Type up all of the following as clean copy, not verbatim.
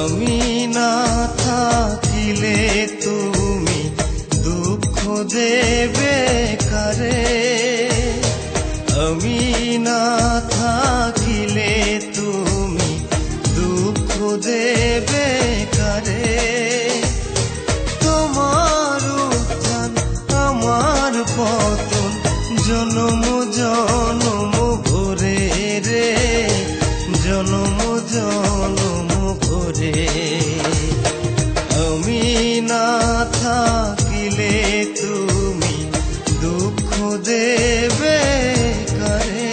আমি না থাকিলে তুমি দুঃখ দেবে কারে, আমি না থাকিলে তুমি দুঃখ দেবে কারে। তোমার উত্থান আমার পতন জনম জনম ভরে রে, জনম জনম ভরে। আমি না থাকিলে তুমি দুঃখ দেবে কারে।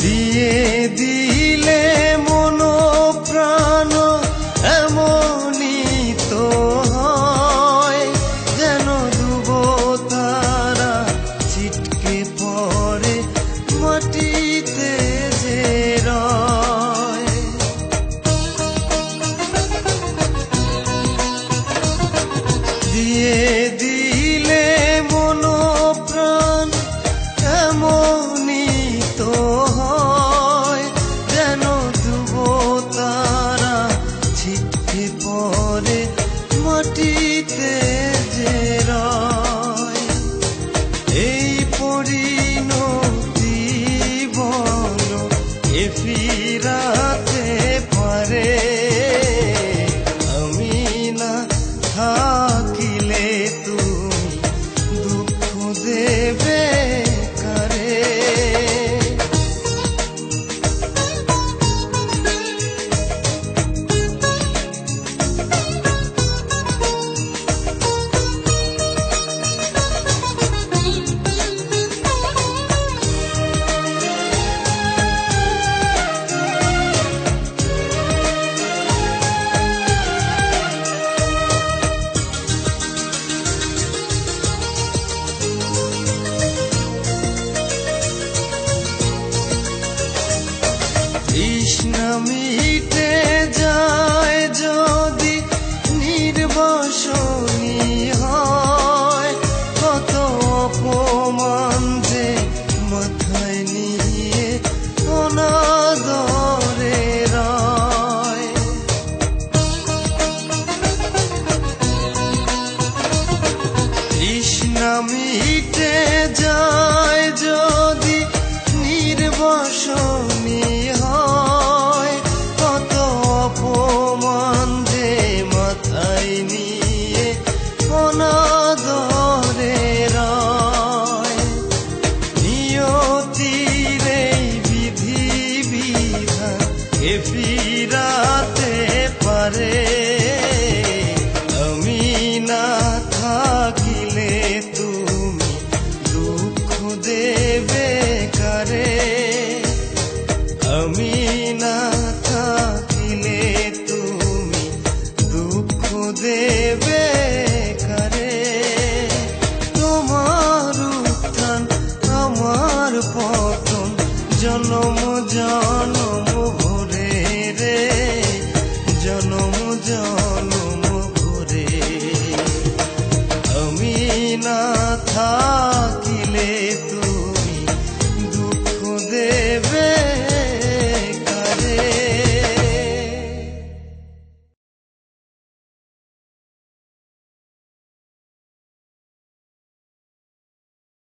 দিয়ে দিলে মন প্রাণ এমনই তো হয়, যেন ডুব তারা ছিটকে পড়ে মাটিতে যে রয়। দিয়ে দিলে মন প্রাণ এমনই তো হয়, যেন ডুব তারা ছিটকে পড়ে মাটিতে যে রয়। এই পরিণতি বল এ ফিরাতে পারে, আমি না থাকিলে তুমি দুঃখ দেবে কারে। তৃষ্ণা মিটে যায় যদি নির্বাসনী হয়, কত অপমান যে মাথায় নিয়ে অনাদরে রয়। তৃষ্ণা মিটে যায় যদি নির্বাসনী হয়, কত অপমান যে মাথায় নিয়ে অনাদরে রয়। নিয়তির এই বিধি বিধান এ ফিরাতে পারে, আমি না থাকিলে তুমি দুঃখ দেবে কারে।